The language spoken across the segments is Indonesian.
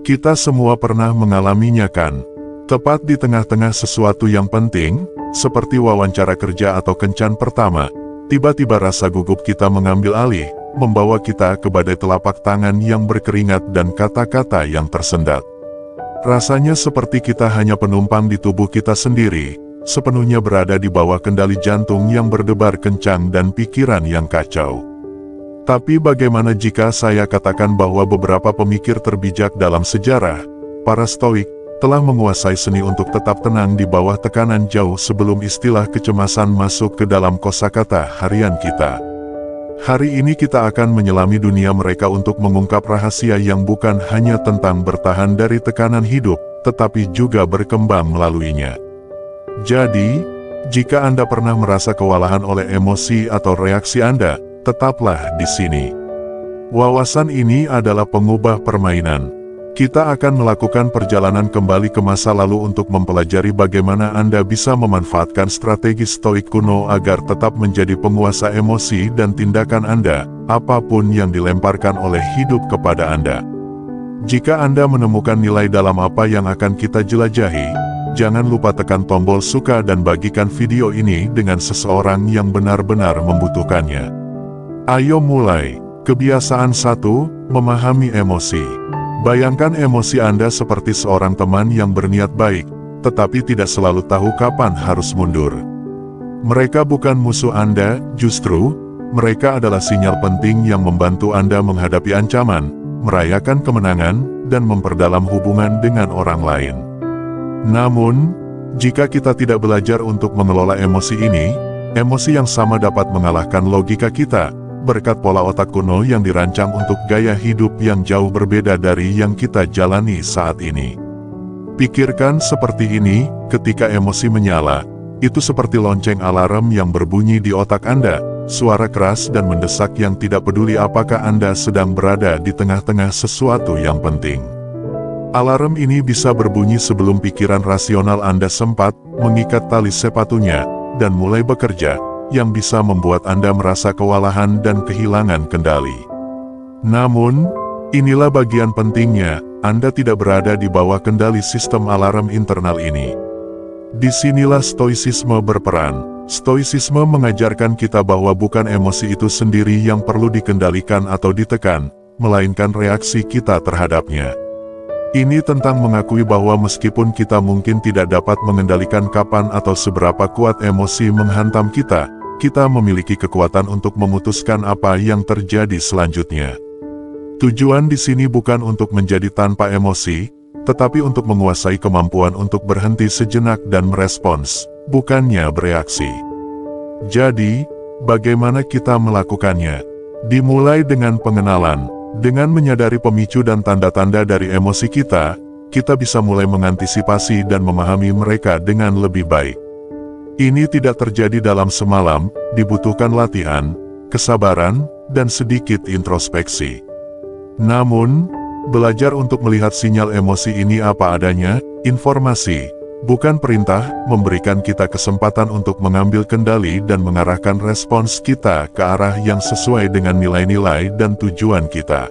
Kita semua pernah mengalaminya kan? Tepat di tengah-tengah sesuatu yang penting, seperti wawancara kerja atau kencan pertama, tiba-tiba rasa gugup kita mengambil alih, membawa kita ke badai telapak tangan yang berkeringat dan kata-kata yang tersendat. Rasanya seperti kita hanya penumpang di tubuh kita sendiri, sepenuhnya berada di bawah kendali jantung yang berdebar kencang dan pikiran yang kacau. Tapi bagaimana jika saya katakan bahwa beberapa pemikir terbijak dalam sejarah, para Stoik, telah menguasai seni untuk tetap tenang di bawah tekanan jauh sebelum istilah kecemasan masuk ke dalam kosakata harian kita. Hari ini kita akan menyelami dunia mereka untuk mengungkap rahasia yang bukan hanya tentang bertahan dari tekanan hidup, tetapi juga berkembang melaluinya. Jadi, jika Anda pernah merasa kewalahan oleh emosi atau reaksi Anda, tetaplah di sini. Wawasan ini adalah pengubah permainan. Kita akan melakukan perjalanan kembali ke masa lalu untuk mempelajari bagaimana Anda bisa memanfaatkan strategi Stoik kuno agar tetap menjadi penguasa emosi dan tindakan Anda, apapun yang dilemparkan oleh hidup kepada Anda. Jika Anda menemukan nilai dalam apa yang akan kita jelajahi, jangan lupa tekan tombol suka dan bagikan video ini dengan seseorang yang benar-benar membutuhkannya. Ayo mulai. Kebiasaan 1, memahami emosi. Bayangkan emosi Anda seperti seorang teman yang berniat baik, tetapi tidak selalu tahu kapan harus mundur. Mereka bukan musuh Anda, justru, mereka adalah sinyal penting yang membantu Anda menghadapi ancaman, merayakan kemenangan, dan memperdalam hubungan dengan orang lain. Namun, jika kita tidak belajar untuk mengelola emosi ini, emosi yang sama dapat mengalahkan logika kita, berkat pola otak kuno yang dirancang untuk gaya hidup yang jauh berbeda dari yang kita jalani saat ini. Pikirkan seperti ini, ketika emosi menyala, itu seperti lonceng alarm yang berbunyi di otak Anda, suara keras dan mendesak yang tidak peduli apakah Anda sedang berada di tengah-tengah sesuatu yang penting. Alarm ini bisa berbunyi sebelum pikiran rasional Anda sempat mengikat tali sepatunya, dan mulai bekerja, yang bisa membuat Anda merasa kewalahan dan kehilangan kendali. Namun, inilah bagian pentingnya, Anda tidak berada di bawah kendali sistem alarm internal ini. Disinilah stoisisme berperan. Stoisisme mengajarkan kita bahwa bukan emosi itu sendiri yang perlu dikendalikan atau ditekan, melainkan reaksi kita terhadapnya. Ini tentang mengakui bahwa meskipun kita mungkin tidak dapat mengendalikan kapan atau seberapa kuat emosi menghantam kita memiliki kekuatan untuk memutuskan apa yang terjadi selanjutnya. Tujuan di sini bukan untuk menjadi tanpa emosi, tetapi untuk menguasai kemampuan untuk berhenti sejenak dan merespons, bukannya bereaksi. Jadi, bagaimana kita melakukannya? Dimulai dengan pengenalan. Dengan menyadari pemicu dan tanda-tanda dari emosi kita bisa mulai mengantisipasi dan memahami mereka dengan lebih baik. Ini tidak terjadi dalam semalam, dibutuhkan latihan, kesabaran, dan sedikit introspeksi. Namun, belajar untuk melihat sinyal emosi ini apa adanya, informasi, bukan perintah, memberikan kita kesempatan untuk mengambil kendali dan mengarahkan respons kita ke arah yang sesuai dengan nilai-nilai dan tujuan kita.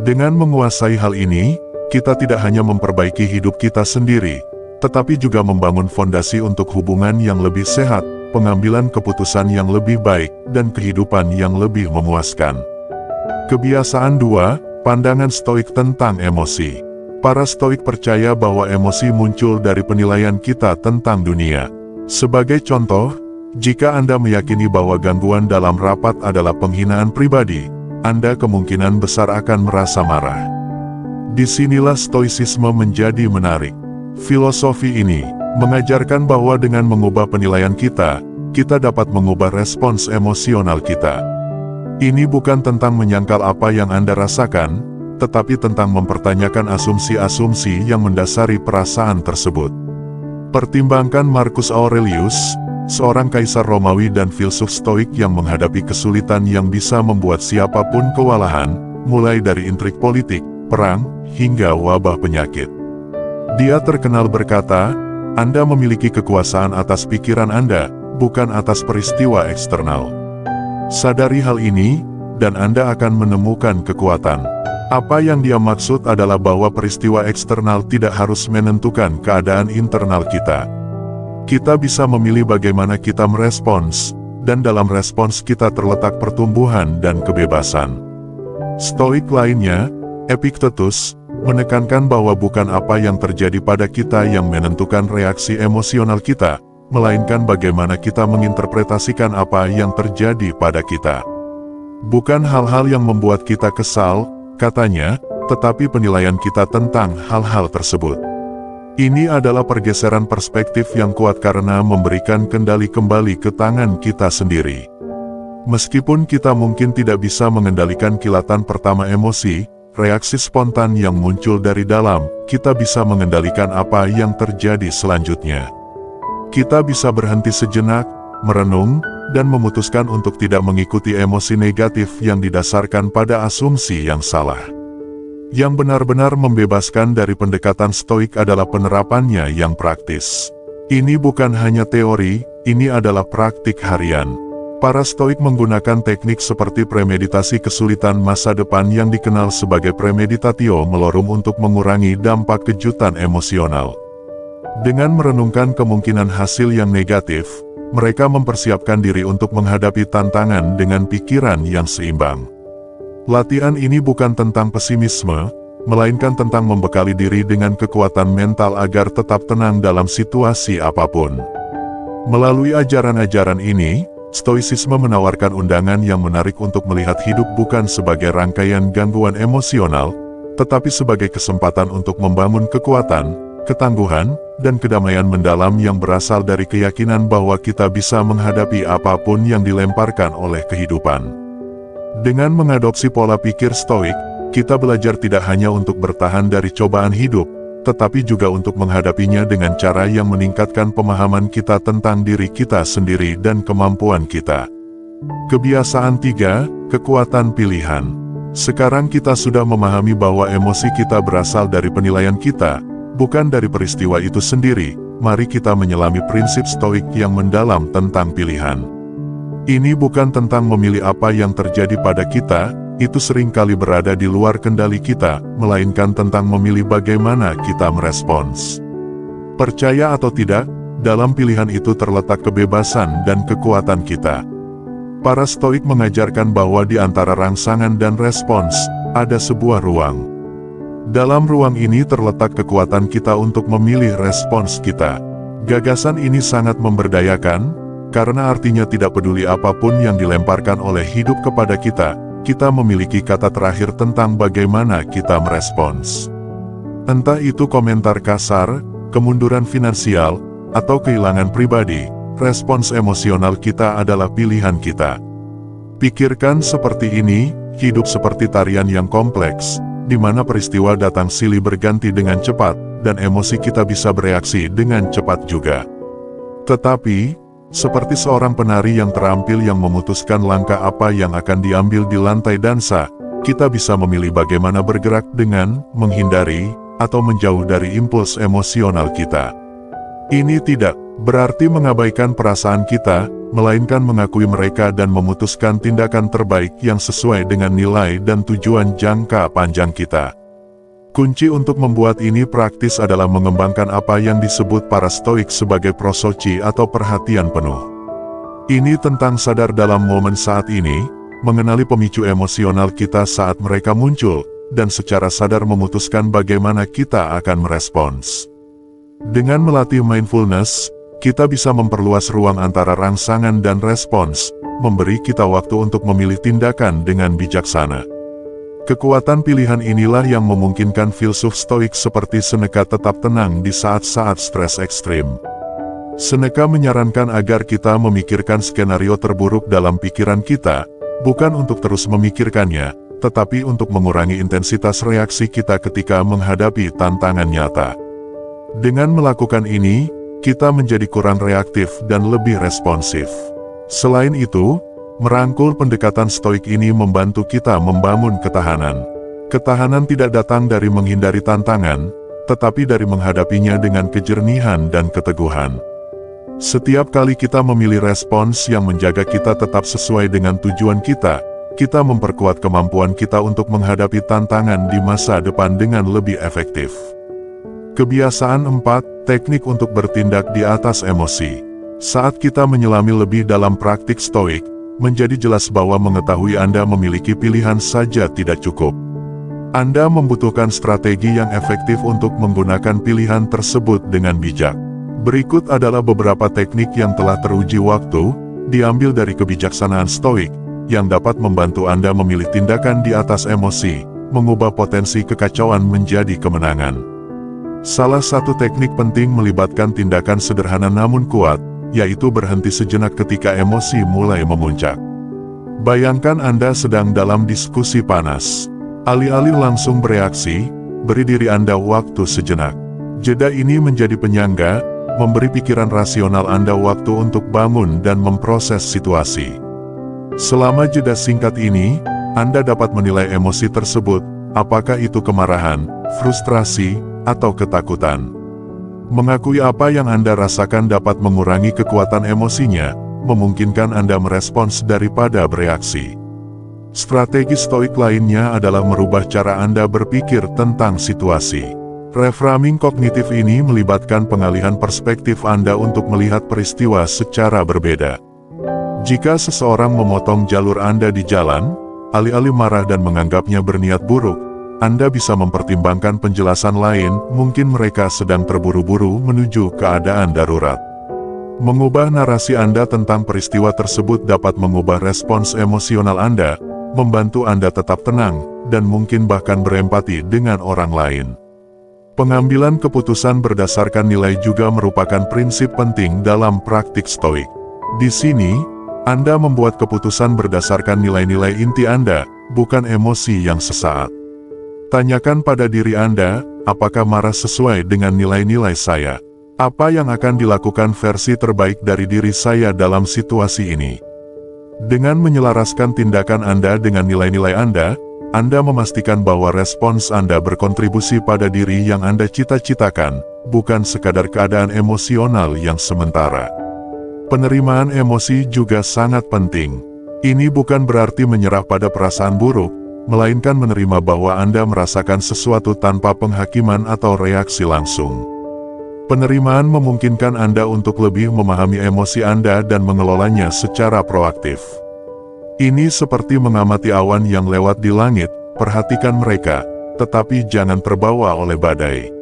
Dengan menguasai hal ini, kita tidak hanya memperbaiki hidup kita sendiri, tetapi juga membangun fondasi untuk hubungan yang lebih sehat, pengambilan keputusan yang lebih baik, dan kehidupan yang lebih memuaskan. Kebiasaan 2, pandangan Stoik tentang emosi. Para Stoik percaya bahwa emosi muncul dari penilaian kita tentang dunia. Sebagai contoh, jika Anda meyakini bahwa gangguan dalam rapat adalah penghinaan pribadi, Anda kemungkinan besar akan merasa marah. Disinilah Stoicisme menjadi menarik. Filosofi ini mengajarkan bahwa dengan mengubah penilaian kita dapat mengubah respons emosional kita. Ini bukan tentang menyangkal apa yang Anda rasakan, tetapi tentang mempertanyakan asumsi-asumsi yang mendasari perasaan tersebut. Pertimbangkan Marcus Aurelius, seorang kaisar Romawi dan filsuf Stoik yang menghadapi kesulitan yang bisa membuat siapapun kewalahan, mulai dari intrik politik, perang, hingga wabah penyakit. Dia terkenal berkata, Anda memiliki kekuasaan atas pikiran Anda, bukan atas peristiwa eksternal. Sadari hal ini, dan Anda akan menemukan kekuatan. Apa yang dia maksud adalah bahwa peristiwa eksternal tidak harus menentukan keadaan internal kita. Kita bisa memilih bagaimana kita merespons, dan dalam respons kita terletak pertumbuhan dan kebebasan. Stoik lainnya, Epictetus, menekankan bahwa bukan apa yang terjadi pada kita yang menentukan reaksi emosional kita, melainkan bagaimana kita menginterpretasikan apa yang terjadi pada kita. Bukan hal-hal yang membuat kita kesal, katanya, tetapi penilaian kita tentang hal-hal tersebut. Ini adalah pergeseran perspektif yang kuat karena memberikan kendali kembali ke tangan kita sendiri. Meskipun kita mungkin tidak bisa mengendalikan kilatan pertama emosi, reaksi spontan yang muncul dari dalam, kita bisa mengendalikan apa yang terjadi selanjutnya. Kita bisa berhenti sejenak, merenung, dan memutuskan untuk tidak mengikuti emosi negatif yang didasarkan pada asumsi yang salah. Yang benar-benar membebaskan dari pendekatan stoik adalah penerapannya yang praktis. Ini bukan hanya teori, ini adalah praktik harian. Para stoik menggunakan teknik seperti premeditasi kesulitan masa depan yang dikenal sebagai premeditatio malorum untuk mengurangi dampak kejutan emosional. Dengan merenungkan kemungkinan hasil yang negatif, mereka mempersiapkan diri untuk menghadapi tantangan dengan pikiran yang seimbang. Latihan ini bukan tentang pesimisme, melainkan tentang membekali diri dengan kekuatan mental agar tetap tenang dalam situasi apapun. Melalui ajaran-ajaran ini, Stoicisme menawarkan undangan yang menarik untuk melihat hidup bukan sebagai rangkaian gangguan emosional, tetapi sebagai kesempatan untuk membangun kekuatan, ketangguhan, dan kedamaian mendalam yang berasal dari keyakinan bahwa kita bisa menghadapi apapun yang dilemparkan oleh kehidupan. Dengan mengadopsi pola pikir stoik, kita belajar tidak hanya untuk bertahan dari cobaan hidup, tetapi juga untuk menghadapinya dengan cara yang meningkatkan pemahaman kita tentang diri kita sendiri dan kemampuan kita. Kebiasaan 3, kekuatan pilihan. Sekarang kita sudah memahami bahwa emosi kita berasal dari penilaian kita, bukan dari peristiwa itu sendiri. Mari kita menyelami prinsip stoik yang mendalam tentang pilihan. Ini bukan tentang memilih apa yang terjadi pada kita, itu seringkali berada di luar kendali kita, melainkan tentang memilih bagaimana kita merespons. Percaya atau tidak, dalam pilihan itu terletak kebebasan dan kekuatan kita. Para stoik mengajarkan bahwa di antara rangsangan dan respons, ada sebuah ruang. Dalam ruang ini terletak kekuatan kita untuk memilih respons kita. Gagasan ini sangat memberdayakan, karena artinya tidak peduli apapun yang dilemparkan oleh hidup kepada kita, kita memiliki kata terakhir tentang bagaimana kita merespons. Entah itu komentar kasar, kemunduran finansial, atau kehilangan pribadi, respons emosional kita adalah pilihan kita. Pikirkan seperti ini, hidup seperti tarian yang kompleks, di mana peristiwa datang silih berganti dengan cepat, dan emosi kita bisa bereaksi dengan cepat juga. Tetapi, seperti seorang penari yang terampil yang memutuskan langkah apa yang akan diambil di lantai dansa, kita bisa memilih bagaimana bergerak dengan menghindari atau menjauh dari impuls emosional kita. Ini tidak berarti mengabaikan perasaan kita, melainkan mengakui mereka dan memutuskan tindakan terbaik yang sesuai dengan nilai dan tujuan jangka panjang kita. Kunci untuk membuat ini praktis adalah mengembangkan apa yang disebut para stoik sebagai prosochi atau perhatian penuh. Ini tentang sadar dalam momen saat ini, mengenali pemicu emosional kita saat mereka muncul, dan secara sadar memutuskan bagaimana kita akan merespons. Dengan melatih mindfulness, kita bisa memperluas ruang antara rangsangan dan respons, memberi kita waktu untuk memilih tindakan dengan bijaksana. Kekuatan pilihan inilah yang memungkinkan filsuf stoik seperti Seneca tetap tenang di saat-saat stres ekstrim. Seneca menyarankan agar kita memikirkan skenario terburuk dalam pikiran kita, bukan untuk terus memikirkannya, tetapi untuk mengurangi intensitas reaksi kita ketika menghadapi tantangan nyata. Dengan melakukan ini, kita menjadi kurang reaktif dan lebih responsif. Selain itu, merangkul pendekatan stoik ini membantu kita membangun ketahanan. Ketahanan tidak datang dari menghindari tantangan, tetapi dari menghadapinya dengan kejernihan dan keteguhan. Setiap kali kita memilih respons yang menjaga kita tetap sesuai dengan tujuan kita, kita memperkuat kemampuan kita untuk menghadapi tantangan di masa depan dengan lebih efektif. Kebiasaan 4, teknik untuk bertindak di atas emosi. Saat kita menyelami lebih dalam praktik stoik, menjadi jelas bahwa mengetahui Anda memiliki pilihan saja tidak cukup. Anda membutuhkan strategi yang efektif untuk menggunakan pilihan tersebut dengan bijak. Berikut adalah beberapa teknik yang telah teruji waktu, diambil dari kebijaksanaan stoik, yang dapat membantu Anda memilih tindakan di atas emosi, mengubah potensi kekacauan menjadi kemenangan. Salah satu teknik penting melibatkan tindakan sederhana namun kuat, yaitu berhenti sejenak ketika emosi mulai memuncak. Bayangkan Anda sedang dalam diskusi panas. Alih-alih langsung bereaksi, beri diri Anda waktu sejenak. Jeda ini menjadi penyangga, memberi pikiran rasional Anda waktu untuk bangun dan memproses situasi. Selama jeda singkat ini, Anda dapat menilai emosi tersebut, apakah itu kemarahan, frustrasi, atau ketakutan. Mengakui apa yang Anda rasakan dapat mengurangi kekuatan emosinya, memungkinkan Anda merespons daripada bereaksi. Strategi stoik lainnya adalah merubah cara Anda berpikir tentang situasi. Reframing kognitif ini melibatkan pengalihan perspektif Anda untuk melihat peristiwa secara berbeda. Jika seseorang memotong jalur Anda di jalan, alih-alih marah dan menganggapnya berniat buruk, Anda bisa mempertimbangkan penjelasan lain, mungkin mereka sedang terburu-buru menuju keadaan darurat. Mengubah narasi Anda tentang peristiwa tersebut dapat mengubah respons emosional Anda, membantu Anda tetap tenang, dan mungkin bahkan berempati dengan orang lain. Pengambilan keputusan berdasarkan nilai juga merupakan prinsip penting dalam praktik stoik. Di sini, Anda membuat keputusan berdasarkan nilai-nilai inti Anda, bukan emosi yang sesaat. Tanyakan pada diri Anda, apakah marah sesuai dengan nilai-nilai saya? Apa yang akan dilakukan versi terbaik dari diri saya dalam situasi ini? Dengan menyelaraskan tindakan Anda dengan nilai-nilai Anda memastikan bahwa respons Anda berkontribusi pada diri yang Anda cita-citakan, bukan sekadar keadaan emosional yang sementara. Penerimaan emosi juga sangat penting. Ini bukan berarti menyerah pada perasaan buruk, melainkan menerima bahwa Anda merasakan sesuatu tanpa penghakiman atau reaksi langsung. Penerimaan memungkinkan Anda untuk lebih memahami emosi Anda dan mengelolanya secara proaktif. Ini seperti mengamati awan yang lewat di langit, perhatikan mereka, tetapi jangan terbawa oleh badai.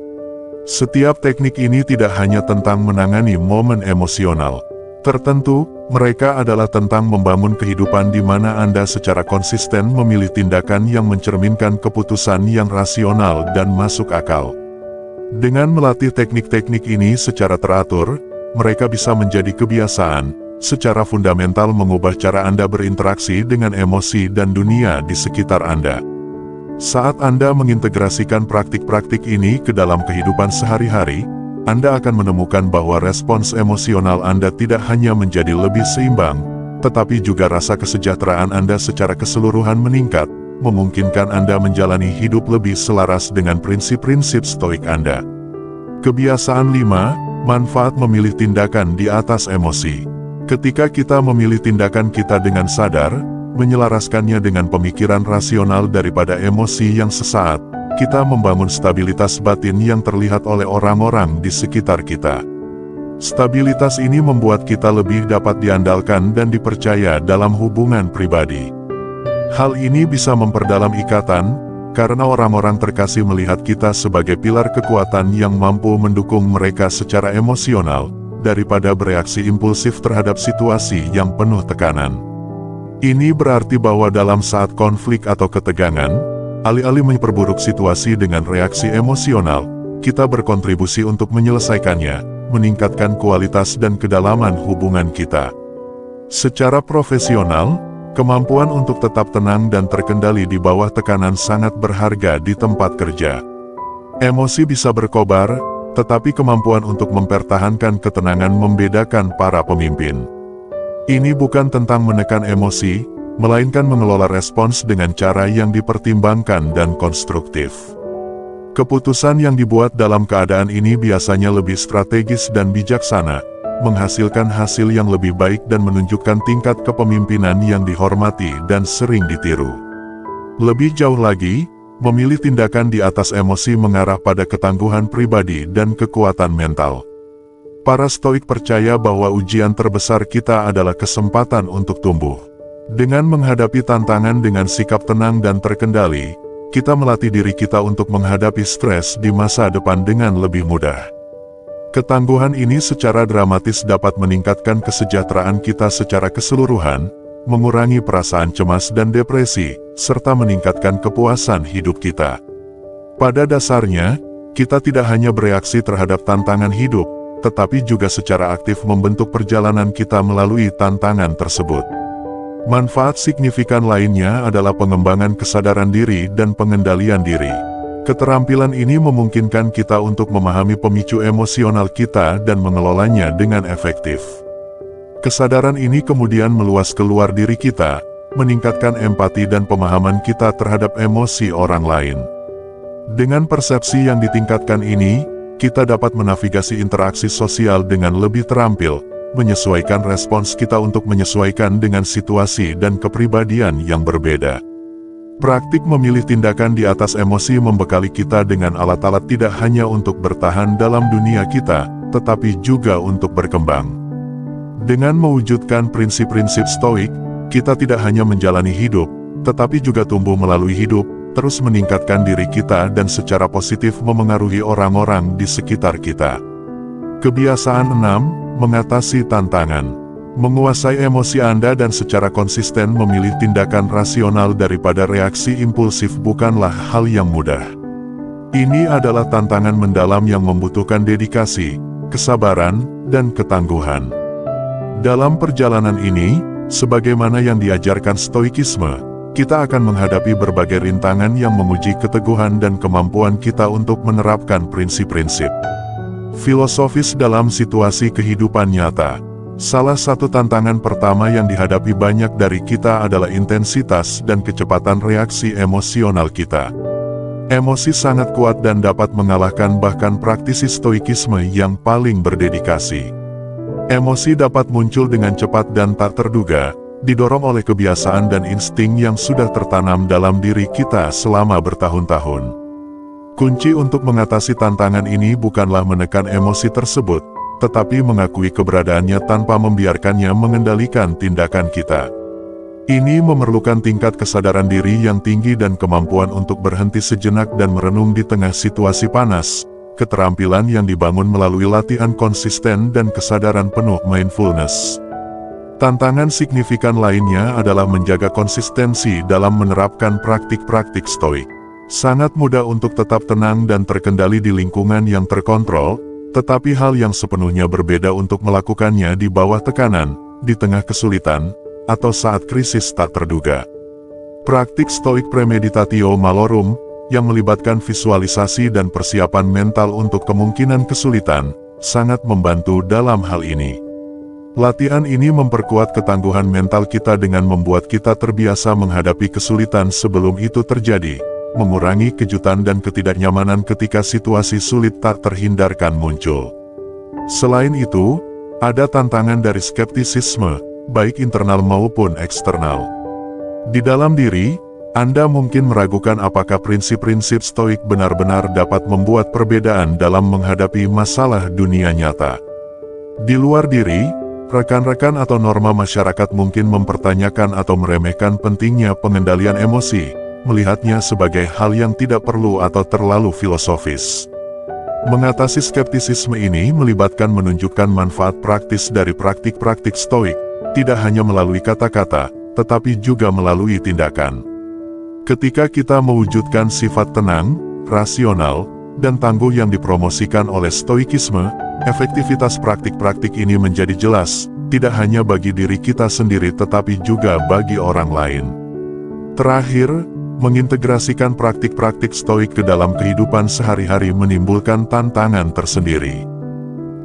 Setiap teknik ini tidak hanya tentang menangani momen emosional tertentu, mereka adalah tentang membangun kehidupan di mana Anda secara konsisten memilih tindakan yang mencerminkan keputusan yang rasional dan masuk akal. Dengan melatih teknik-teknik ini secara teratur, mereka bisa menjadi kebiasaan, secara fundamental mengubah cara Anda berinteraksi dengan emosi dan dunia di sekitar Anda. Saat Anda mengintegrasikan praktik-praktik ini ke dalam kehidupan sehari-hari, Anda akan menemukan bahwa respons emosional Anda tidak hanya menjadi lebih seimbang, tetapi juga rasa kesejahteraan Anda secara keseluruhan meningkat, memungkinkan Anda menjalani hidup lebih selaras dengan prinsip-prinsip stoik Anda. Kebiasaan 5, manfaat memilih tindakan di atas emosi. Ketika kita memilih tindakan kita dengan sadar, menyelaraskannya dengan pemikiran rasional daripada emosi yang sesaat, kita membangun stabilitas batin yang terlihat oleh orang-orang di sekitar kita. Stabilitas ini membuat kita lebih dapat diandalkan dan dipercaya dalam hubungan pribadi. Hal ini bisa memperdalam ikatan, karena orang-orang terkasih melihat kita sebagai pilar kekuatan yang mampu mendukung mereka secara emosional, daripada bereaksi impulsif terhadap situasi yang penuh tekanan. Ini berarti bahwa dalam saat konflik atau ketegangan, alih-alih memperburuk situasi dengan reaksi emosional, kita berkontribusi untuk menyelesaikannya, meningkatkan kualitas dan kedalaman hubungan kita. Secara profesional, kemampuan untuk tetap tenang dan terkendali di bawah tekanan sangat berharga di tempat kerja. Emosi bisa berkobar, tetapi kemampuan untuk mempertahankan ketenangan membedakan para pemimpin. Ini bukan tentang menekan emosi, melainkan mengelola respons dengan cara yang dipertimbangkan dan konstruktif. Keputusan yang dibuat dalam keadaan ini biasanya lebih strategis dan bijaksana, menghasilkan hasil yang lebih baik dan menunjukkan tingkat kepemimpinan yang dihormati dan sering ditiru. Lebih jauh lagi, memilih tindakan di atas emosi mengarah pada ketangguhan pribadi dan kekuatan mental. Para Stoik percaya bahwa ujian terbesar kita adalah kesempatan untuk tumbuh. Dengan menghadapi tantangan dengan sikap tenang dan terkendali, kita melatih diri kita untuk menghadapi stres di masa depan dengan lebih mudah. Ketangguhan ini secara dramatis dapat meningkatkan kesejahteraan kita secara keseluruhan, mengurangi perasaan cemas dan depresi, serta meningkatkan kepuasan hidup kita. Pada dasarnya, kita tidak hanya bereaksi terhadap tantangan hidup, tetapi juga secara aktif membentuk perjalanan kita melalui tantangan tersebut. Manfaat signifikan lainnya adalah pengembangan kesadaran diri dan pengendalian diri. Keterampilan ini memungkinkan kita untuk memahami pemicu emosional kita dan mengelolanya dengan efektif. Kesadaran ini kemudian meluas keluar diri kita, meningkatkan empati dan pemahaman kita terhadap emosi orang lain. Dengan persepsi yang ditingkatkan ini, kita dapat menavigasi interaksi sosial dengan lebih terampil, menyesuaikan respons kita untuk menyesuaikan dengan situasi dan kepribadian yang berbeda. Praktik memilih tindakan di atas emosi membekali kita dengan alat-alat tidak hanya untuk bertahan dalam dunia kita, tetapi juga untuk berkembang. Dengan mewujudkan prinsip-prinsip Stoik, kita tidak hanya menjalani hidup, tetapi juga tumbuh melalui hidup, terus meningkatkan diri kita dan secara positif memengaruhi orang-orang di sekitar kita. Kebiasaan 6. Mengatasi tantangan. Menguasai emosi Anda dan secara konsisten memilih tindakan rasional daripada reaksi impulsif bukanlah hal yang mudah. Ini adalah tantangan mendalam yang membutuhkan dedikasi, kesabaran, dan ketangguhan. Dalam perjalanan ini, sebagaimana yang diajarkan Stoikisme, kita akan menghadapi berbagai rintangan yang menguji keteguhan dan kemampuan kita untuk menerapkan prinsip-prinsip filosofis dalam situasi kehidupan nyata. Salah satu tantangan pertama yang dihadapi banyak dari kita adalah intensitas dan kecepatan reaksi emosional kita. Emosi sangat kuat dan dapat mengalahkan bahkan praktisi Stoikisme yang paling berdedikasi. Emosi dapat muncul dengan cepat dan tak terduga, didorong oleh kebiasaan dan insting yang sudah tertanam dalam diri kita selama bertahun-tahun. Kunci untuk mengatasi tantangan ini bukanlah menekan emosi tersebut, tetapi mengakui keberadaannya tanpa membiarkannya mengendalikan tindakan kita. Ini memerlukan tingkat kesadaran diri yang tinggi dan kemampuan untuk berhenti sejenak dan merenung di tengah situasi panas, keterampilan yang dibangun melalui latihan konsisten dan kesadaran penuh mindfulness. Tantangan signifikan lainnya adalah menjaga konsistensi dalam menerapkan praktik-praktik Stoik. Sangat mudah untuk tetap tenang dan terkendali di lingkungan yang terkontrol, tetapi hal yang sepenuhnya berbeda untuk melakukannya di bawah tekanan, di tengah kesulitan, atau saat krisis tak terduga. Praktik Stoik Premeditatio Malorum, yang melibatkan visualisasi dan persiapan mental untuk kemungkinan kesulitan, sangat membantu dalam hal ini. Latihan ini memperkuat ketangguhan mental kita dengan membuat kita terbiasa menghadapi kesulitan sebelum itu terjadi, mengurangi kejutan dan ketidaknyamanan ketika situasi sulit tak terhindarkan muncul. Selain itu, ada tantangan dari skeptisisme, baik internal maupun eksternal. Di dalam diri, Anda mungkin meragukan apakah prinsip-prinsip Stoik benar-benar dapat membuat perbedaan dalam menghadapi masalah dunia nyata. Di luar diri, rekan-rekan atau norma masyarakat mungkin mempertanyakan atau meremehkan pentingnya pengendalian emosi, melihatnya sebagai hal yang tidak perlu atau terlalu filosofis. Mengatasi skeptisisme ini melibatkan menunjukkan manfaat praktis dari praktik-praktik Stoik, tidak hanya melalui kata-kata, tetapi juga melalui tindakan. Ketika kita mewujudkan sifat tenang, rasional, dan tangguh yang dipromosikan oleh Stoikisme, efektivitas praktik-praktik ini menjadi jelas, tidak hanya bagi diri kita sendiri tetapi juga bagi orang lain. Terakhir, mengintegrasikan praktik-praktik Stoik ke dalam kehidupan sehari-hari menimbulkan tantangan tersendiri.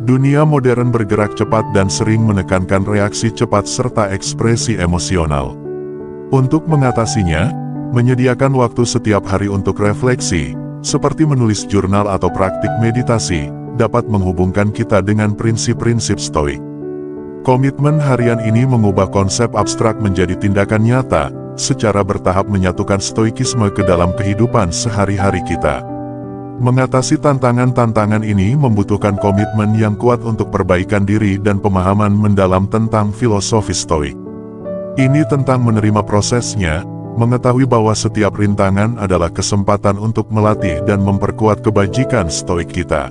Dunia modern bergerak cepat dan sering menekankan reaksi cepat serta ekspresi emosional. Untuk mengatasinya, menyediakan waktu setiap hari untuk refleksi, seperti menulis jurnal atau praktik meditasi, dapat menghubungkan kita dengan prinsip-prinsip Stoik. Komitmen harian ini mengubah konsep abstrak menjadi tindakan nyata, secara bertahap menyatukan stoikisme ke dalam kehidupan sehari-hari kita. Mengatasi tantangan-tantangan ini membutuhkan komitmen yang kuat untuk perbaikan diri dan pemahaman mendalam tentang filosofi stoik. Ini tentang menerima prosesnya, mengetahui bahwa setiap rintangan adalah kesempatan untuk melatih dan memperkuat kebajikan stoik kita.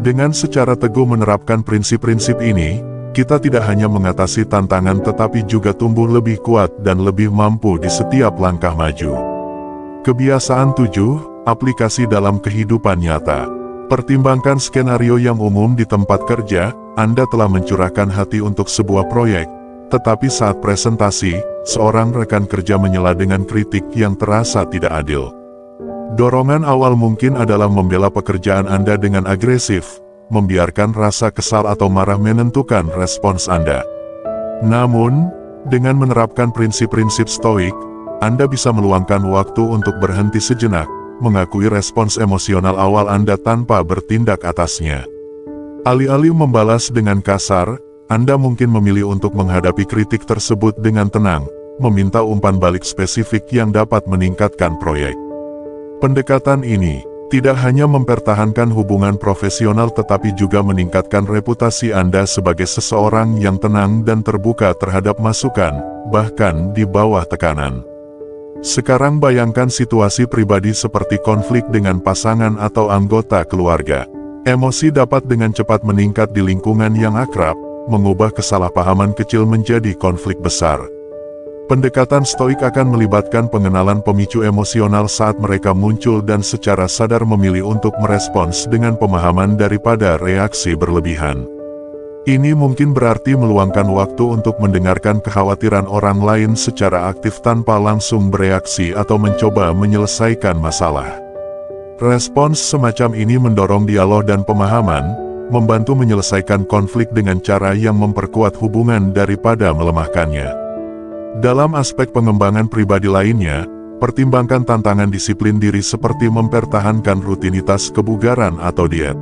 Dengan secara teguh menerapkan prinsip-prinsip ini, kita tidak hanya mengatasi tantangan tetapi juga tumbuh lebih kuat dan lebih mampu di setiap langkah maju. Kebiasaan 7, aplikasi dalam kehidupan nyata. Pertimbangkan skenario yang umum di tempat kerja. Anda telah mencurahkan hati untuk sebuah proyek, tetapi saat presentasi, seorang rekan kerja menyela dengan kritik yang terasa tidak adil. Dorongan awal mungkin adalah membela pekerjaan Anda dengan agresif, membiarkan rasa kesal atau marah menentukan respons Anda. Namun, dengan menerapkan prinsip-prinsip stoik, Anda bisa meluangkan waktu untuk berhenti sejenak, mengakui respons emosional awal Anda tanpa bertindak atasnya. Alih-alih membalas dengan kasar, Anda mungkin memilih untuk menghadapi kritik tersebut dengan tenang, meminta umpan balik spesifik yang dapat meningkatkan proyek. Pendekatan ini tidak hanya mempertahankan hubungan profesional tetapi juga meningkatkan reputasi Anda sebagai seseorang yang tenang dan terbuka terhadap masukan, bahkan di bawah tekanan. Sekarang bayangkan situasi pribadi seperti konflik dengan pasangan atau anggota keluarga. Emosi dapat dengan cepat meningkat di lingkungan yang akrab, mengubah kesalahpahaman kecil menjadi konflik besar. Pendekatan stoik akan melibatkan pengenalan pemicu emosional saat mereka muncul dan secara sadar memilih untuk merespons dengan pemahaman daripada reaksi berlebihan. Ini mungkin berarti meluangkan waktu untuk mendengarkan kekhawatiran orang lain secara aktif tanpa langsung bereaksi atau mencoba menyelesaikan masalah. Respons semacam ini mendorong dialog dan pemahaman, membantu menyelesaikan konflik dengan cara yang memperkuat hubungan daripada melemahkannya. Dalam aspek pengembangan pribadi lainnya, pertimbangkan tantangan disiplin diri seperti mempertahankan rutinitas kebugaran atau diet.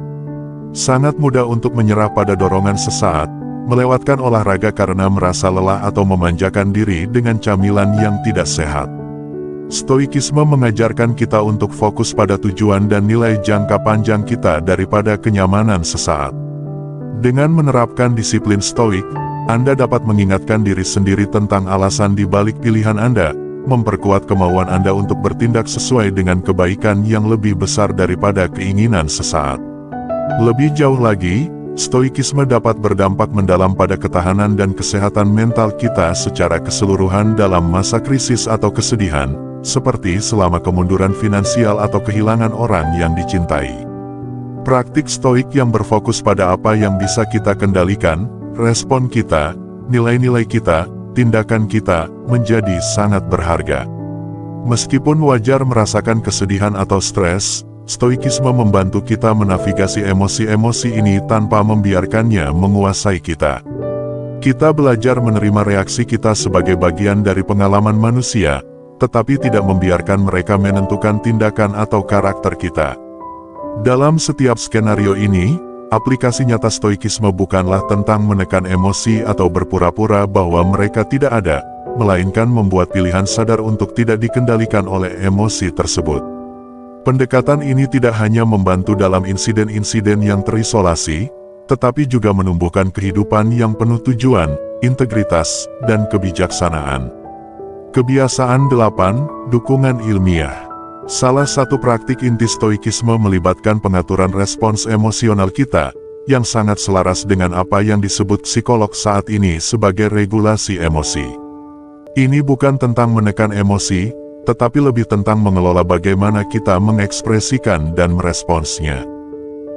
Sangat mudah untuk menyerah pada dorongan sesaat, melewatkan olahraga karena merasa lelah atau memanjakan diri dengan camilan yang tidak sehat. Stoikisme mengajarkan kita untuk fokus pada tujuan dan nilai jangka panjang kita daripada kenyamanan sesaat. Dengan menerapkan disiplin stoik, Anda dapat mengingatkan diri sendiri tentang alasan di balik pilihan Anda, memperkuat kemauan Anda untuk bertindak sesuai dengan kebaikan yang lebih besar daripada keinginan sesaat. Lebih jauh lagi, stoikisme dapat berdampak mendalam pada ketahanan dan kesehatan mental kita secara keseluruhan dalam masa krisis atau kesedihan, seperti selama kemunduran finansial atau kehilangan orang yang dicintai. Praktik stoik yang berfokus pada apa yang bisa kita kendalikan, respon kita, nilai-nilai kita, tindakan kita, menjadi sangat berharga. Meskipun wajar merasakan kesedihan atau stres, stoikisme membantu kita menavigasi emosi-emosi ini tanpa membiarkannya menguasai kita. Kita belajar menerima reaksi kita sebagai bagian dari pengalaman manusia, tetapi tidak membiarkan mereka menentukan tindakan atau karakter kita. Dalam setiap skenario ini, aplikasi nyata stoikisme bukanlah tentang menekan emosi atau berpura-pura bahwa mereka tidak ada, melainkan membuat pilihan sadar untuk tidak dikendalikan oleh emosi tersebut. Pendekatan ini tidak hanya membantu dalam insiden-insiden yang terisolasi, tetapi juga menumbuhkan kehidupan yang penuh tujuan, integritas, dan kebijaksanaan. Kebiasaan 8, dukungan ilmiah. Salah satu praktik inti stoikisme melibatkan pengaturan respons emosional kita, yang sangat selaras dengan apa yang disebut psikolog saat ini sebagai regulasi emosi. Ini bukan tentang menekan emosi, tetapi lebih tentang mengelola bagaimana kita mengekspresikan dan meresponsnya.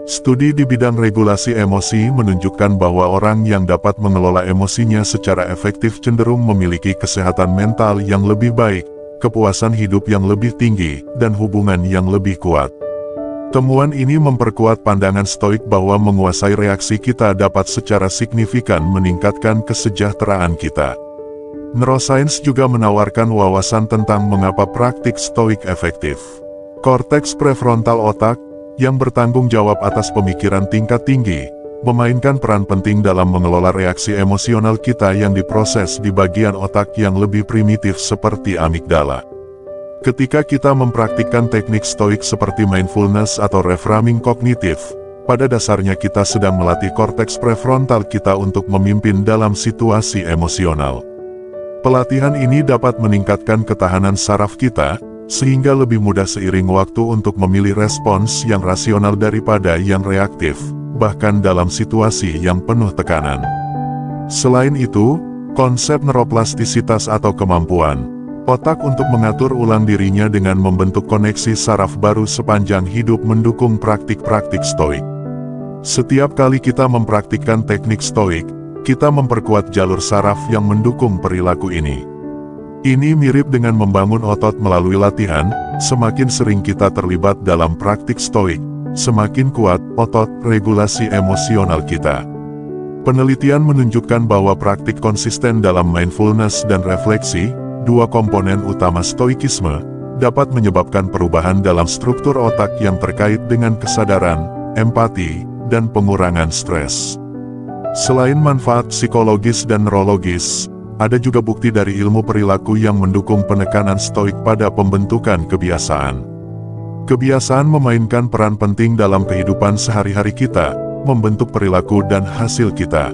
Studi di bidang regulasi emosi menunjukkan bahwa orang yang dapat mengelola emosinya secara efektif cenderung memiliki kesehatan mental yang lebih baik, kepuasan hidup yang lebih tinggi, dan hubungan yang lebih kuat. Temuan ini memperkuat pandangan stoik bahwa menguasai reaksi kita dapat secara signifikan meningkatkan kesejahteraan kita. Neuroscience juga menawarkan wawasan tentang mengapa praktik stoik efektif. Korteks prefrontal otak, yang bertanggung jawab atas pemikiran tingkat tinggi, memainkan peran penting dalam mengelola reaksi emosional kita yang diproses di bagian otak yang lebih primitif seperti amigdala. Ketika kita mempraktikkan teknik stoik seperti mindfulness atau reframing kognitif, pada dasarnya kita sedang melatih korteks prefrontal kita untuk memimpin dalam situasi emosional. Pelatihan ini dapat meningkatkan ketahanan saraf kita, sehingga lebih mudah seiring waktu untuk memilih respons yang rasional daripada yang reaktif, bahkan dalam situasi yang penuh tekanan. Selain itu, konsep neuroplastisitas atau kemampuan otak untuk mengatur ulang dirinya dengan membentuk koneksi saraf baru sepanjang hidup mendukung praktik-praktik stoik. Setiap kali kita mempraktikkan teknik stoik, kita memperkuat jalur saraf yang mendukung perilaku ini. Ini mirip dengan membangun otot melalui latihan. Semakin sering kita terlibat dalam praktik stoik, semakin kuat otot regulasi emosional kita. Penelitian menunjukkan bahwa praktik konsisten dalam mindfulness dan refleksi, dua komponen utama stoikisme, dapat menyebabkan perubahan dalam struktur otak yang terkait dengan kesadaran, empati, dan pengurangan stres. Selain manfaat psikologis dan neurologis, ada juga bukti dari ilmu perilaku yang mendukung penekanan stoik pada pembentukan kebiasaan. Kebiasaan memainkan peran penting dalam kehidupan sehari-hari kita, membentuk perilaku dan hasil kita.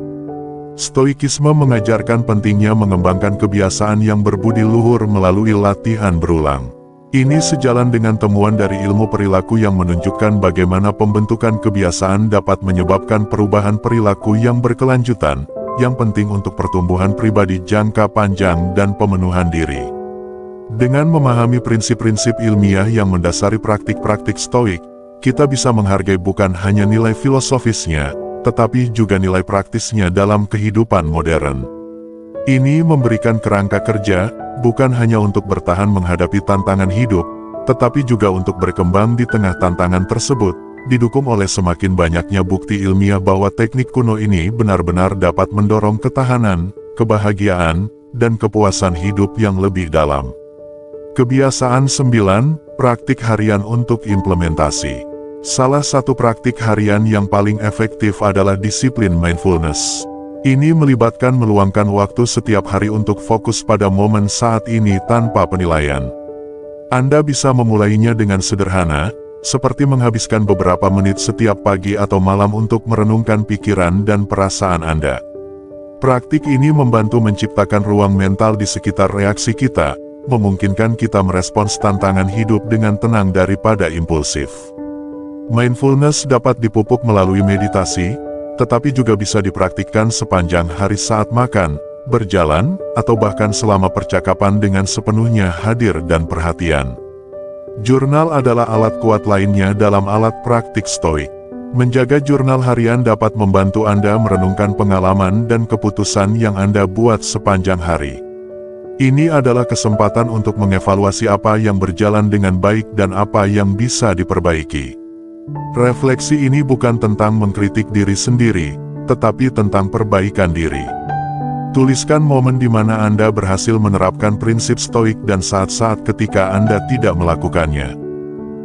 Stoikisme mengajarkan pentingnya mengembangkan kebiasaan yang berbudi luhur melalui latihan berulang. Ini sejalan dengan temuan dari ilmu perilaku yang menunjukkan bagaimana pembentukan kebiasaan dapat menyebabkan perubahan perilaku yang berkelanjutan, yang penting untuk pertumbuhan pribadi jangka panjang dan pemenuhan diri. Dengan memahami prinsip-prinsip ilmiah yang mendasari praktik-praktik stoik, kita bisa menghargai bukan hanya nilai filosofisnya, tetapi juga nilai praktisnya dalam kehidupan modern. Ini memberikan kerangka kerja, bukan hanya untuk bertahan menghadapi tantangan hidup, tetapi juga untuk berkembang di tengah tantangan tersebut, didukung oleh semakin banyaknya bukti ilmiah bahwa teknik kuno ini benar-benar dapat mendorong ketahanan, kebahagiaan, dan kepuasan hidup yang lebih dalam. Kebiasaan 9, praktik harian untuk implementasi. Salah satu praktik harian yang paling efektif adalah disiplin mindfulness. Ini melibatkan meluangkan waktu setiap hari untuk fokus pada momen saat ini tanpa penilaian. Anda bisa memulainya dengan sederhana, seperti menghabiskan beberapa menit setiap pagi atau malam untuk merenungkan pikiran dan perasaan Anda. Praktik ini membantu menciptakan ruang mental di sekitar reaksi kita, memungkinkan kita merespons tantangan hidup dengan tenang daripada impulsif. Mindfulness dapat dipupuk melalui meditasi, tetapi juga bisa dipraktikkan sepanjang hari saat makan, berjalan, atau bahkan selama percakapan dengan sepenuhnya hadir dan perhatian. Jurnal adalah alat kuat lainnya dalam alat praktik stoik. Menjaga jurnal harian dapat membantu Anda merenungkan pengalaman dan keputusan yang Anda buat sepanjang hari. Ini adalah kesempatan untuk mengevaluasi apa yang berjalan dengan baik dan apa yang bisa diperbaiki. Refleksi ini bukan tentang mengkritik diri sendiri, tetapi tentang perbaikan diri. Tuliskan momen di mana Anda berhasil menerapkan prinsip stoik dan saat-saat ketika Anda tidak melakukannya.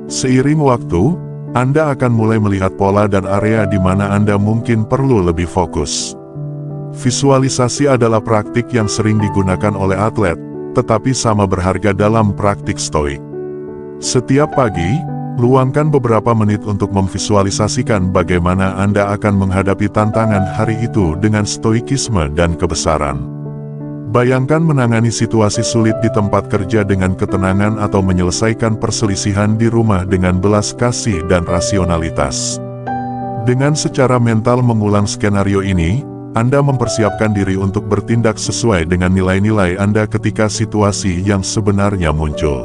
Seiring waktu, Anda akan mulai melihat pola dan area di mana Anda mungkin perlu lebih fokus. Visualisasi adalah praktik yang sering digunakan oleh atlet, tetapi sama berharga dalam praktik stoik. Setiap pagi, luangkan beberapa menit untuk memvisualisasikan bagaimana Anda akan menghadapi tantangan hari itu dengan stoikisme dan kebesaran. Bayangkan menangani situasi sulit di tempat kerja dengan ketenangan atau menyelesaikan perselisihan di rumah dengan belas kasih dan rasionalitas. Dengan secara mental mengulang skenario ini, Anda mempersiapkan diri untuk bertindak sesuai dengan nilai-nilai Anda ketika situasi yang sebenarnya muncul.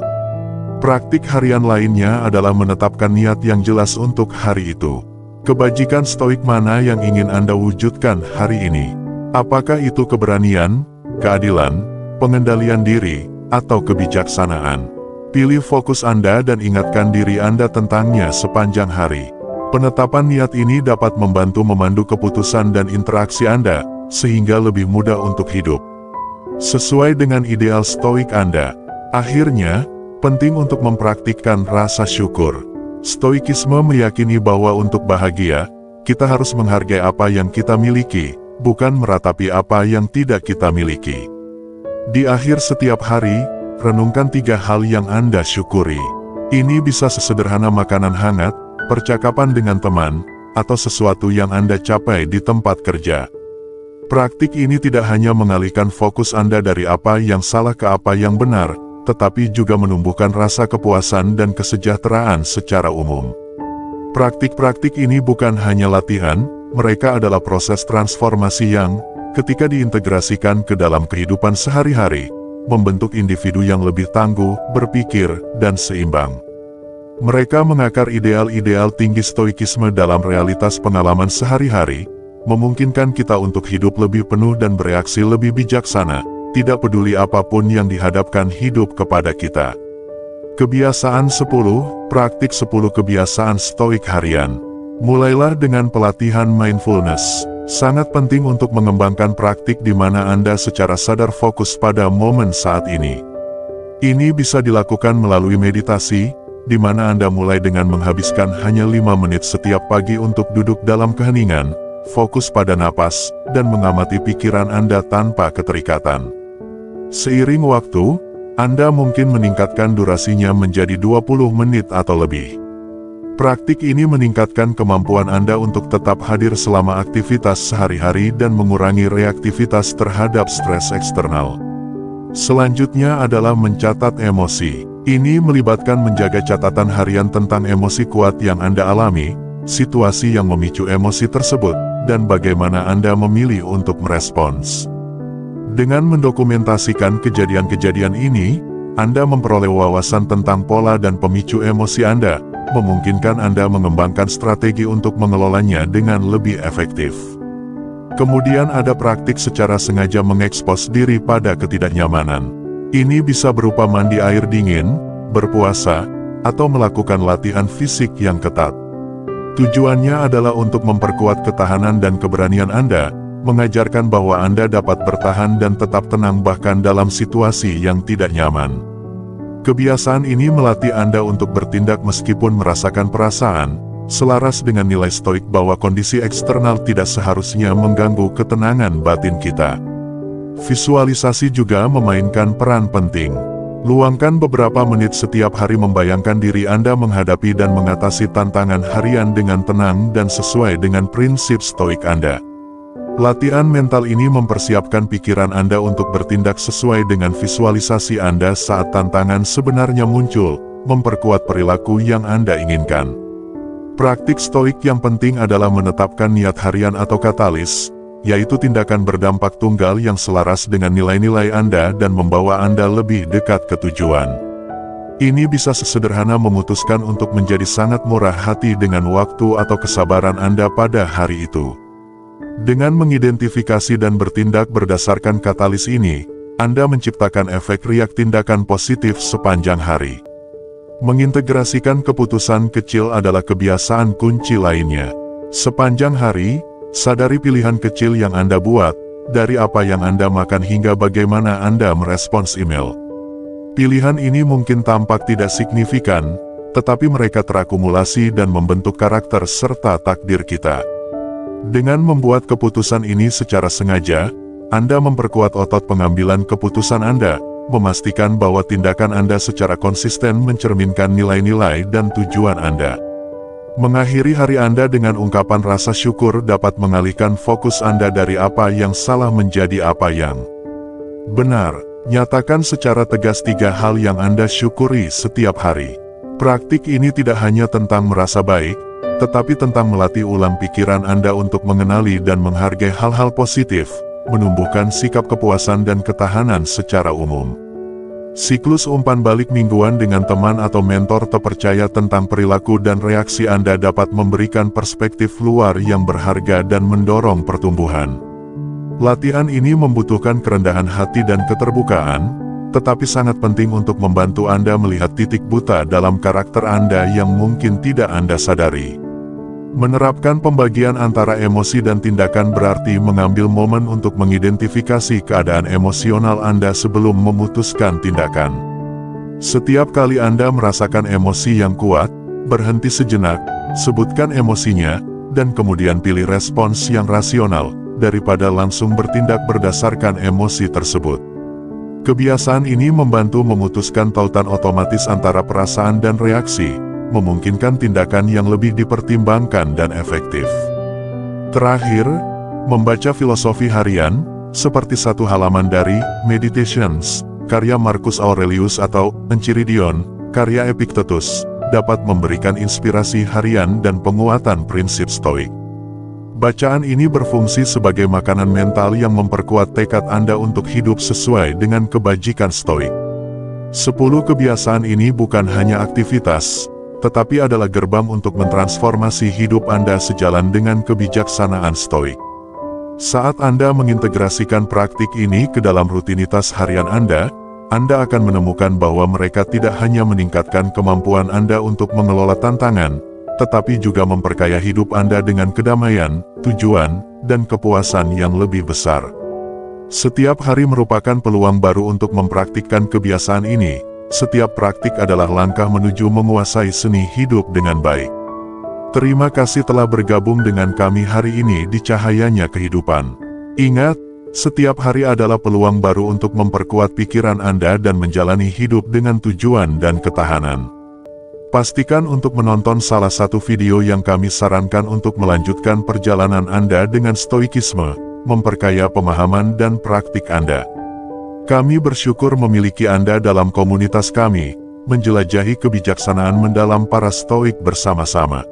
Praktik harian lainnya adalah menetapkan niat yang jelas untuk hari itu. Kebajikan stoik mana yang ingin Anda wujudkan hari ini? Apakah itu keberanian, keadilan, pengendalian diri, atau kebijaksanaan? Pilih fokus Anda dan ingatkan diri Anda tentangnya sepanjang hari. Penetapan niat ini dapat membantu memandu keputusan dan interaksi Anda, sehingga lebih mudah untuk hidup sesuai dengan ideal stoik Anda. Akhirnya, penting untuk mempraktikkan rasa syukur. Stoikisme meyakini bahwa untuk bahagia, kita harus menghargai apa yang kita miliki, bukan meratapi apa yang tidak kita miliki. Di akhir setiap hari, renungkan 3 hal yang Anda syukuri. Ini bisa sesederhana makanan hangat, percakapan dengan teman, atau sesuatu yang Anda capai di tempat kerja. Praktik ini tidak hanya mengalihkan fokus Anda dari apa yang salah ke apa yang benar, tetapi juga menumbuhkan rasa kepuasan dan kesejahteraan secara umum. Praktik-praktik ini bukan hanya latihan, mereka adalah proses transformasi yang, ketika diintegrasikan ke dalam kehidupan sehari-hari, membentuk individu yang lebih tangguh, berpikir, dan seimbang. Mereka mengakar ideal-ideal tinggi stoikisme dalam realitas pengalaman sehari-hari, memungkinkan kita untuk hidup lebih penuh dan bereaksi lebih bijaksana, tidak peduli apapun yang dihadapkan hidup kepada kita. Kebiasaan 10, praktik 10 kebiasaan stoik harian. Mulailah dengan pelatihan mindfulness. Sangat penting untuk mengembangkan praktik di mana Anda secara sadar fokus pada momen saat ini. Ini bisa dilakukan melalui meditasi, di mana Anda mulai dengan menghabiskan hanya 5 menit setiap pagi untuk duduk dalam keheningan, fokus pada napas, dan mengamati pikiran Anda tanpa keterikatan. Seiring waktu, Anda mungkin meningkatkan durasinya menjadi 20 menit atau lebih. Praktik ini meningkatkan kemampuan Anda untuk tetap hadir selama aktivitas sehari-hari dan mengurangi reaktivitas terhadap stres eksternal. Selanjutnya adalah mencatat emosi. Ini melibatkan menjaga catatan harian tentang emosi kuat yang Anda alami, situasi yang memicu emosi tersebut, dan bagaimana Anda memilih untuk merespons. Dengan mendokumentasikan kejadian-kejadian ini, Anda memperoleh wawasan tentang pola dan pemicu emosi Anda, memungkinkan Anda mengembangkan strategi untuk mengelolanya dengan lebih efektif. Kemudian ada praktik secara sengaja mengekspos diri pada ketidaknyamanan. Ini bisa berupa mandi air dingin, berpuasa, atau melakukan latihan fisik yang ketat. Tujuannya adalah untuk memperkuat ketahanan dan keberanian Anda, mengajarkan bahwa Anda dapat bertahan dan tetap tenang bahkan dalam situasi yang tidak nyaman. Kebiasaan ini melatih Anda untuk bertindak meskipun merasakan perasaan, selaras dengan nilai stoik bahwa kondisi eksternal tidak seharusnya mengganggu ketenangan batin kita. Visualisasi juga memainkan peran penting. Luangkan beberapa menit setiap hari membayangkan diri Anda menghadapi dan mengatasi tantangan harian dengan tenang dan sesuai dengan prinsip stoik Anda. Latihan mental ini mempersiapkan pikiran Anda untuk bertindak sesuai dengan visualisasi Anda saat tantangan sebenarnya muncul, memperkuat perilaku yang Anda inginkan. Praktik stoik yang penting adalah menetapkan niat harian atau katalis, yaitu tindakan berdampak tunggal yang selaras dengan nilai-nilai Anda dan membawa Anda lebih dekat ke tujuan. Ini bisa sesederhana memutuskan untuk menjadi sangat murah hati dengan waktu atau kesabaran Anda pada hari itu. Dengan mengidentifikasi dan bertindak berdasarkan katalis ini, Anda menciptakan efek riak tindakan positif sepanjang hari. Mengintegrasikan keputusan kecil adalah kebiasaan kunci lainnya. Sepanjang hari, sadari pilihan kecil yang Anda buat, dari apa yang Anda makan hingga bagaimana Anda merespons email. Pilihan ini mungkin tampak tidak signifikan, tetapi mereka terakumulasi dan membentuk karakter serta takdir kita. Dengan membuat keputusan ini secara sengaja, Anda memperkuat otot pengambilan keputusan Anda, memastikan bahwa tindakan Anda secara konsisten mencerminkan nilai-nilai dan tujuan Anda. Mengakhiri hari Anda dengan ungkapan rasa syukur dapat mengalihkan fokus Anda dari apa yang salah menjadi apa yang benar. Nyatakan secara tegas 3 hal yang Anda syukuri setiap hari. Praktik ini tidak hanya tentang merasa baik, tetapi tentang melatih ulang pikiran Anda untuk mengenali dan menghargai hal-hal positif, menumbuhkan sikap kepuasan dan ketahanan secara umum. Siklus umpan balik mingguan dengan teman atau mentor terpercaya tentang perilaku dan reaksi Anda dapat memberikan perspektif luar yang berharga dan mendorong pertumbuhan. Latihan ini membutuhkan kerendahan hati dan keterbukaan, tetapi sangat penting untuk membantu Anda melihat titik buta dalam karakter Anda yang mungkin tidak Anda sadari. Menerapkan pembagian antara emosi dan tindakan berarti mengambil momen untuk mengidentifikasi keadaan emosional Anda sebelum memutuskan tindakan. Setiap kali Anda merasakan emosi yang kuat, berhenti sejenak, sebutkan emosinya, dan kemudian pilih respons yang rasional, daripada langsung bertindak berdasarkan emosi tersebut. Kebiasaan ini membantu memutuskan tautan otomatis antara perasaan dan reaksi, memungkinkan tindakan yang lebih dipertimbangkan dan efektif. Terakhir, membaca filosofi harian, seperti satu halaman dari Meditations, karya Marcus Aurelius atau Enchiridion, karya Epictetus, dapat memberikan inspirasi harian dan penguatan prinsip stoik. Bacaan ini berfungsi sebagai makanan mental yang memperkuat tekad Anda untuk hidup sesuai dengan kebajikan stoik. 10 kebiasaan ini bukan hanya aktivitas, tetapi adalah gerbang untuk mentransformasi hidup Anda sejalan dengan kebijaksanaan stoik. Saat Anda mengintegrasikan praktik ini ke dalam rutinitas harian Anda akan menemukan bahwa mereka tidak hanya meningkatkan kemampuan Anda untuk mengelola tantangan, tetapi juga memperkaya hidup Anda dengan kedamaian, tujuan, dan kepuasan yang lebih besar. Setiap hari merupakan peluang baru untuk mempraktikkan kebiasaan ini. Setiap praktik adalah langkah menuju menguasai seni hidup dengan baik. Terima kasih telah bergabung dengan kami hari ini di Cahayanya Kehidupan. Ingat, setiap hari adalah peluang baru untuk memperkuat pikiran Anda dan menjalani hidup dengan tujuan dan ketahanan. Pastikan untuk menonton salah satu video yang kami sarankan untuk melanjutkan perjalanan Anda dengan stoikisme, memperkaya pemahaman dan praktik Anda. Kami bersyukur memiliki Anda dalam komunitas kami, menjelajahi kebijaksanaan mendalam para stoik bersama-sama.